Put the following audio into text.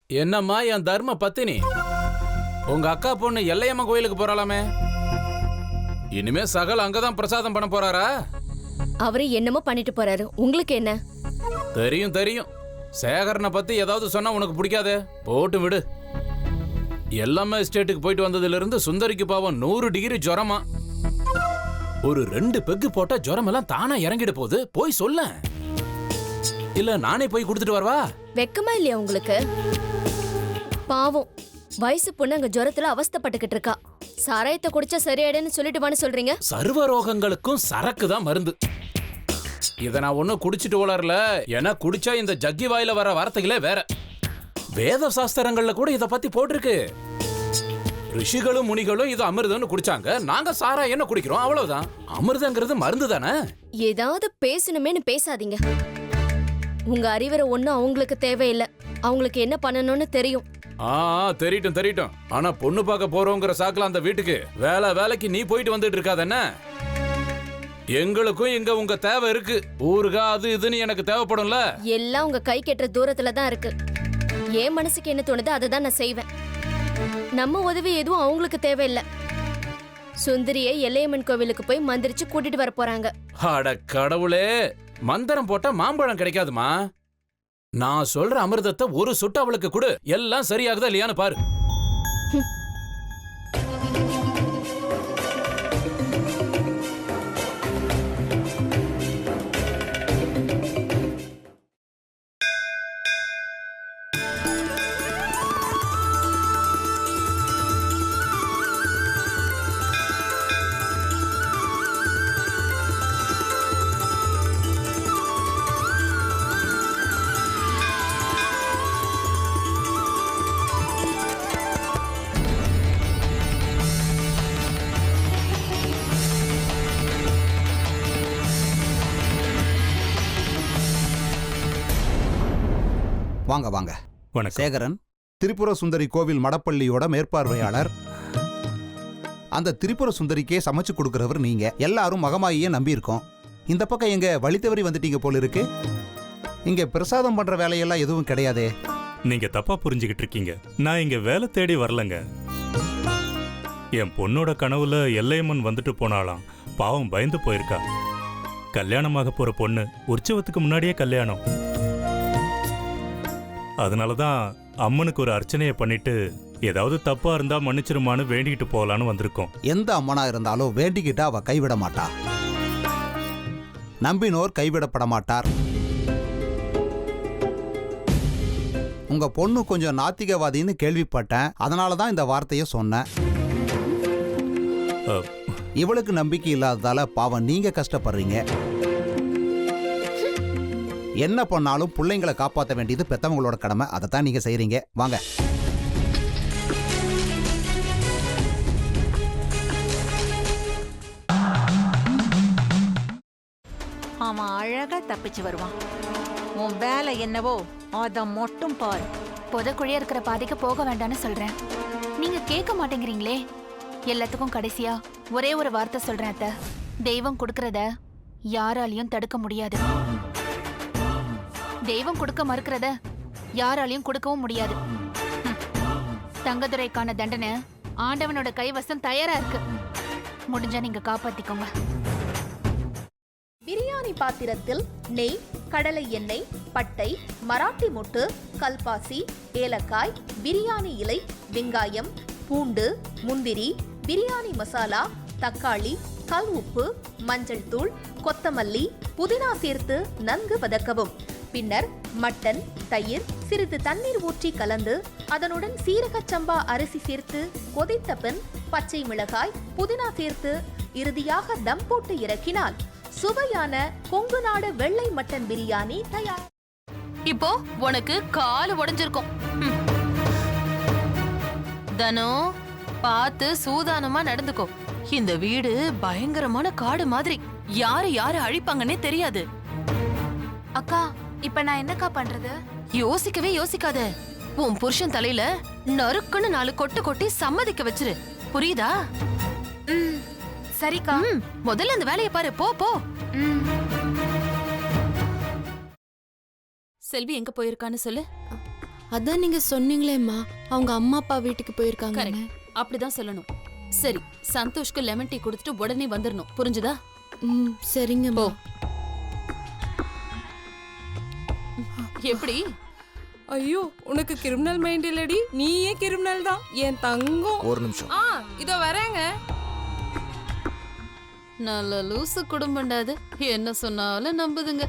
என்னம்மா என் தர்ம பத்தினி, உங்க அக்கா பொண்ணு எல்லையம்மா கோயிலுக்கு போறாளாமே, இனிமே சகல் அங்கதான் பிரசாதம் பண்ண போறாரா? அவரு என்னமோ பண்ணிட்டு போறாரு, உங்களுக்கு என்ன? தெரியும் தெரியும், சேகரனை பத்தி ஏதாவது சொன்னா உனக்கு பிடிக்காதே, போட்டு விடு. எல்லாமே ஸ்டேட்டுக்கு போயிட்டு வந்ததுல இருந்து சுந்தரிக்கு பாவம் 100 டிகிரி ஜுரமா. ஒரு 2 பெக்கு போட்டா ஜுரம் எல்லாம் தானா இறங்கிட போகுது, போய் சொல்ல. இல்ல நானே போய் கொடுத்துட்டு வரவா? வெக்கமா இல்லையா உங்களுக்கு? பாவம், வயசு பொண்ணு அங்க ஜுரத்துல அவஸ்தைப்பட்டுக்கிட்டு இருக்கா. சாராயத்தை குடிச்சா சரியாயிடுன்னு சொல்லிட்டு வான்னு சொல்றீங்க? சர்வ ரோகங்களுக்கும் சரக்கு தான் மருந்து. இத நான் ஒன்னும் குடிச்சிட்டு வளரல, ஏன்னா குடிச்சா இந்த ஜக்கி வாயில வர வார்த்தைகளே வேற. வேத சாஸ்திரங்கள்ல கூட இத பத்தி போட்டிருக்கு. ரிஷிகளும் முனிகளும் இது அமிர்தம்னு குடிச்சாங்க, நாங்க சாராயம் என்ன குடிக்கிறோம், அவ்வளவுதான். அமிர்தங்கிறது மருந்து தானே. ஏதாவது பேசணுமேனு பேசாதீங்க. உங்க அறிவுரை ஒண்ணும் அவங்களுக்கு தேவையில்லை, அவங்களுக்கு என்ன பண்ணணும்னு தெரியும். தெரியட்டும் தெரியட்டும். ஆனா பொண்ணு பார்க்க போறோங்கிற சாக்குல அந்த வீட்டுக்கு வேலைக்கு நீ போயிட்டு வந்துட்டு இருக்காத என்ன? எங்களுக்கும் இங்க உங்க தேவை இருக்கு. ஊருகா அது இதுன்னு எனக்கு தேவைப்படும்ல. எல்லாம் உங்க கை கெட்டுற தூரத்துல தான் இருக்கு. என் மனசுக்கு என்ன தோணுதோ அதை தான் நான் செய்வேன். நம்ம உதவி எதுவும் அவங்களுக்கு தேவையில்லை. சுந்தரியை எல்லையம்மன் கோவிலுக்கு போய் மந்திரிச்சு கூட்டிட்டு வர போறாங்க. அட கடவுளே, மந்திரம் போட்டா மாம்பழம் கிடைக்காதுமா. நான் சொல்ற அமிர்தத்தை ஒரு சொட்டு அவளுக்கு கொடு, எல்லாம் சரியாகுதா இல்லையான்னு பாரு. வாங்க வாங்க. சேகரன், திரிபுர சுந்தரி கோவில் மடப்பள்ளியோட மேற்பார்வையாளர். அந்த திரிபுர சுந்தரிக்கே சமைச்சு கொடுக்கறவர் நீங்க. எல்லாரும் மகமாயியே நம்பி இருக்கோம். இந்த பக்கம் எங்க வழி தவறி வந்துட்டீங்க போல இருக்கு. இங்க பிரசாதம் பண்ற வேலையெல்லாம் எதுவும் கிடையாதே. நீங்க தப்பா புரிஞ்சுக்கிட்டு இருக்கீங்க. நான் இங்க வேலை தேடி வரலங்க. என் பொண்ணோட கனவுல எல்லையம்மன் வந்துட்டு போனாலாம். பாவம் பயந்து போயிருக்கா. கல்யாணமாக போற பொண்ணு உற்சவத்துக்கு முன்னாடியே கல்யாணம். அதனாலதான் அம்மனுக்கு ஒரு அர்ச்சனையை பண்ணிட்டு ஏதாவது தப்பா இருந்தா மன்னிச்சிருமான்னு வேண்டிக்கிட்டு போகலான்னு வந்திருக்கோம். எந்த அம்மனா இருந்தாலும் வேண்டிக்கிட்டா அவ கைவிட மாட்டா. நம்பினோர் கைவிடப்பட மாட்டார். உங்க பொண்ணு கொஞ்சம் நாத்திகவாதின்னு கேள்விப்பட்டேன், அதனாலதான் இந்த வார்த்தைய சொன்னேன். இவளுக்கு நம்பிக்கை இல்லாததால பாவம் நீங்க கஷ்டப்படுறீங்க. என்ன பண்ணாலும் பிள்ளைங்களை காப்பாற்ற வேண்டியது பெத்தவங்களோட கடமை. அதைத்தான் நீங்க செய்றீங்க. வாங்க. அவன் அழகா தப்பிச்சு வருவான். உன் வேலை என்னவோ அத மட்டும் பாரு. புதக்குழியா இருக்கிற பாதைக்கு போக வேண்டாம்னு சொல்றேன், நீங்க கேட்க மாட்டேங்கிறீங்களே. எல்லாத்துக்கும் கடைசியா ஒரே ஒரு வார்த்தை சொல்றேன் அத்தை. தெய்வம் கொடுக்கறத யாராலையும் தடுக்க முடியாது. தெய்வம் கொடுக்க மறுக்கிறத யாராலையும் கொடுக்கவும் முடியாது. தங்கதுரைக்கான தண்டனை ஆண்டவனோட கைவசம் தயாரா இருக்கு. முடிஞ்சா நீங்க காப்பாத்திக்கோங்க. பிரியாணி பாத்திரத்தில் நெய், கடலை எண்ணெய், பட்டை, மராட்டி மொட்டு, கல்பாசி, ஏலக்காய், பிரியாணி இலை, வெங்காயம், பூண்டு, முந்திரி, பிரியாணி மசாலா, தக்காளி, கல் உப்பு, மஞ்சள் தூள், கொத்தமல்லி, புதினா சேர்த்து நன்கு வதக்கவும். பின்னர் மட்டன், தயிர், சிறிது தண்ணீர் ஊற்றி கலந்து அதனுடன் சீரக சம்பா அரிசி சேர்த்து கொதித்த பின் பச்சை மிளகாய், புதினா சேர்த்து இறுதியாக தம் போட்டு இறக்கினால் சுவையான கொங்கு நாடு வெள்ளை மட்டன் பிரியாணி தயார். இப்போ உனக்கு கால் உடைஞ்சிருக்கும். தனோ, பார்த்து சூதானமா நடந்துக்கோ. இந்த வீடு பயங்கரமான காடு மாதிரி, யாரு அழிப்பாங்கன்னே தெரியாது. அக்கா, இப்ப நான் என்னக்கா பண்றது? யோசிக்கவே யோசிக்காத. உன் புருஷன் தலையில நறுக்குன்னு 4 கொட்டு கொட்டி சம்மதிக்க வச்சிரு, புரியுதா? சரிக்கா. முதல்ல அந்த வேலையை பாரு. போ போ. செல்வி எங்க போயிருக்கான்னு சொல்லு. அதான் நீங்க சொன்னீங்களேம்மா அவங்க அம்மா அப்பா வீட்டுக்கு போயிருக்காங்க. கரெக்ட், அப்படிதான் சொல்லணும். சரி, சந்தோஷ்க்கு லெமன் டீ கொடுத்துட்டு உடனே வந்துடணும், புரிஞ்சுதா? சரிங்கம்மா. எப்படி? ஐயோ, உனக்கு கிரிமினல் மைண்ட் இல்லடி, நீயே கிரிமினல் தான் என் தங்கம். ஒரு நிமிஷம். இதோ வரேங்க. நல்ல லூசு குடும்பம்டாது, என்ன சொன்னாலும் நம்புதுங்க.